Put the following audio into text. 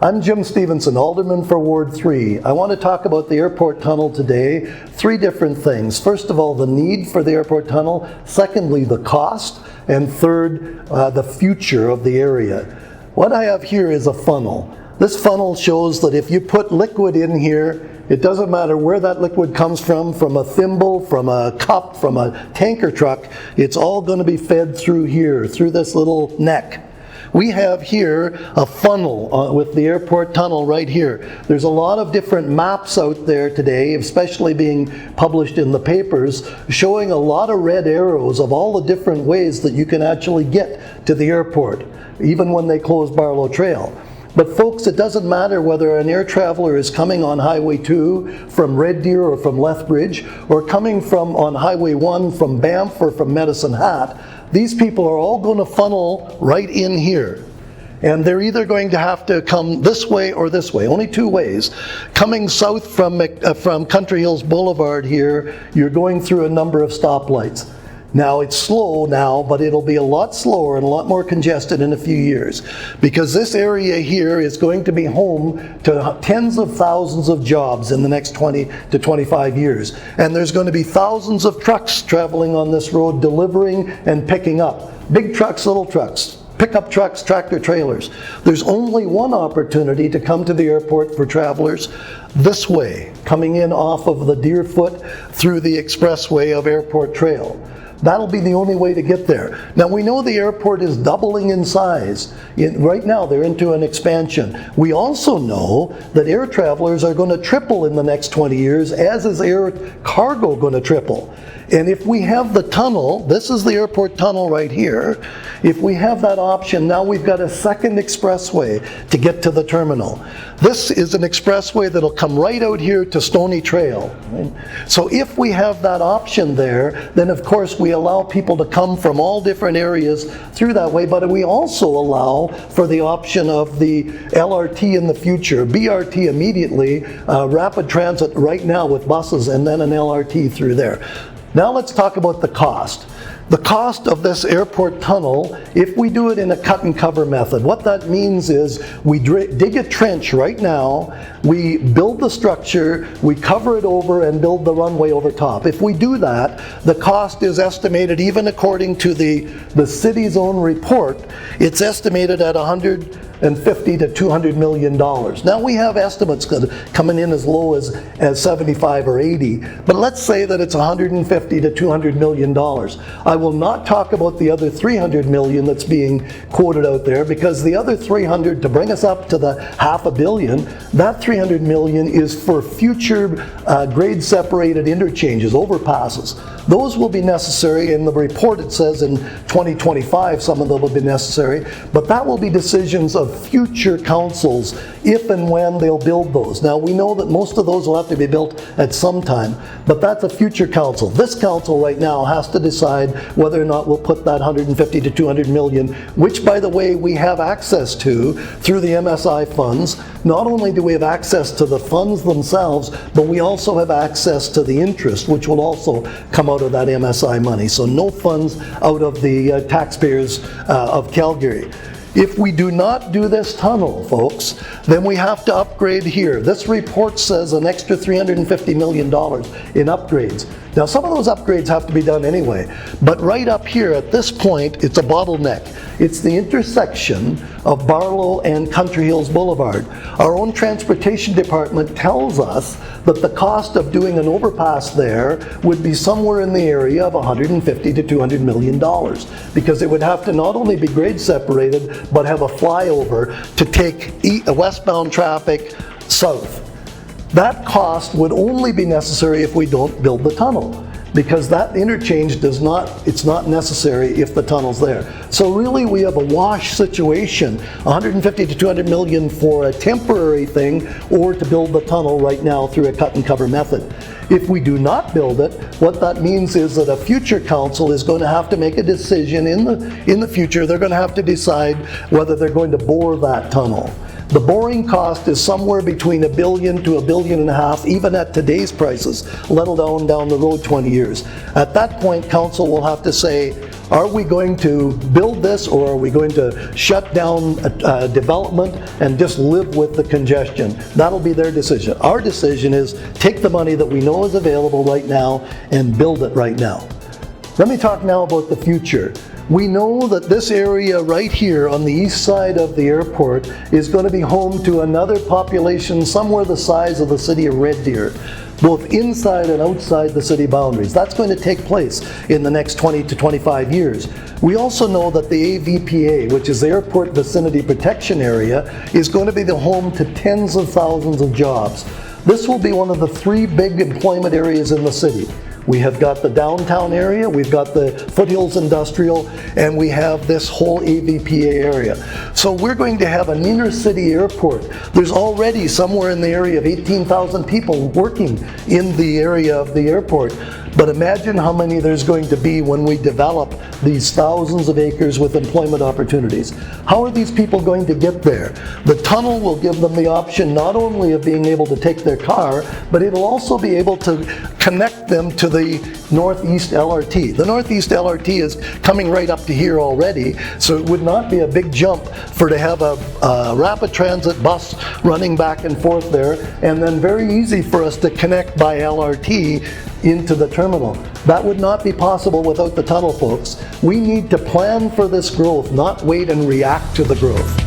I'm Jim Stevenson, Alderman for Ward 3. I want to talk about the airport tunnel today. Three different things. First of all, the need for the airport tunnel. Secondly, the cost. And third, the future of the area. What I have here is a funnel. This funnel shows that if you put liquid in here, it doesn't matter where that liquid comes from a thimble, from a cup, from a tanker truck, it's all going to be fed through here, through this little neck. We have here a funnel with the airport tunnel right here. There's a lot of different maps out there today, especially being published in the papers, showing a lot of red arrows of all the different ways that you can actually get to the airport, even when they close Barlow Trail. But folks, it doesn't matter whether an air traveler is coming on Highway 2 from Red Deer or from Lethbridge, or coming from on Highway 1 from Banff or from Medicine Hat. These people are all going to funnel right in here. And they're either going to have to come this way or this way, only two ways. Coming south from Country Hills Boulevard here, you're going through a number of stoplights. Now it's slow now, but it'll be a lot slower and a lot more congested in a few years, because this area here is going to be home to tens of thousands of jobs in the next 20 to 25 years. And there's going to be thousands of trucks traveling on this road, delivering and picking up. Big trucks, little trucks, pickup trucks, tractor trailers. There's only one opportunity to come to the airport for travelers: this way, coming in off of the Deerfoot through the expressway of Airport Trail. That'll be the only way to get there. Now, we know the airport is doubling in size. Right now, they're into an expansion. We also know that air travelers are going to triple in the next 20 years, as is air cargo going to triple. And if we have the tunnel, this is the airport tunnel right here, if we have that option, now we've got a second expressway to get to the terminal. This is an expressway that'll come right out here to Stony Trail. Right? So if we have that option there, then of course we allow people to come from all different areas through that way, but we also allow for the option of the LRT in the future, BRT immediately, rapid transit right now with buses, and then an LRT through there. Now let's talk about the cost. The cost of this airport tunnel, if we do it in a cut and cover method, what that means is we dig a trench right now, we build the structure, we cover it over and build the runway over top. If we do that, the cost is estimated, even according to the city's own report, it's estimated at $150 to $200 million. Now we have estimates coming in as low as 75 or 80, but let's say that it's $150 to $200 million. I will not talk about the other $300 million that's being quoted out there, because the other 300 to bring us up to the $500 million, that $300 million is for future grade separated interchanges, overpasses. Those will be necessary. In the report it says in 2025 some of them will be necessary, but that will be decisions of future councils if and when they'll build those. Now we know that most of those will have to be built at some time, but that's a future council. This council right now has to decide whether or not we'll put that $150 to $200 million, which by the way we have access to through the MSI funds. Not only do we have access to the funds themselves, but we also have access to the interest, which will also come out of that MSI money. So no funds out of the taxpayers of Calgary. If we do not do this tunnel, folks, then we have to upgrade here. This report says an extra $350 million in upgrades. Now, some of those upgrades have to be done anyway, but right up here at this point, it's a bottleneck. It's the intersection of Barlow and Country Hills Boulevard. Our own transportation department tells us that the cost of doing an overpass there would be somewhere in the area of $150 to $200 million, because it would have to not only be grade separated, but have a flyover to take westbound traffic south. That cost would only be necessary if we don't build the tunnel, because that interchange it's not necessary if the tunnel's there. So really we have a wash situation, $150 to $200 million for a temporary thing, or to build the tunnel right now through a cut and cover method. If we do not build it, what that means is that a future council is going to have to make a decision in the future. They're going to have to decide whether they're going to bore that tunnel. The boring cost is somewhere between $1 billion to $1.5 billion, even at today's prices, let alone down the road 20 years. At that point, council will have to say, Are we going to build this, or are we going to shut down development and just live with the congestion? That'll be their decision. Our decision is take the money that we know is available right now and build it right now. Let me talk now about the future. We know that this area right here on the east side of the airport is going to be home to another population somewhere the size of the city of Red Deer, both inside and outside the city boundaries. That's going to take place in the next 20 to 25 years. We also know that the AVPA, which is the Airport Vicinity Protection Area, is going to be the home to tens of thousands of jobs. This will be one of the 3 big employment areas in the city. We have got the downtown area, we've got the Foothills Industrial, and we have this whole AVPA area. So we're going to have an inner city airport. There's already somewhere in the area of 18,000 people working in the area of the airport. But imagine how many there's going to be when we develop these thousands of acres with employment opportunities. How are these people going to get there? The tunnel will give them the option not only of being able to take their car, but it'll also be able to connect them to the Northeast LRT. The Northeast LRT is coming right up to here already, so it would not be a big jump to have a rapid transit bus running back and forth there, and then very easy for us to connect by LRT into the terminal. That would not be possible without the tunnel, folks. We need to plan for this growth, not wait and react to the growth.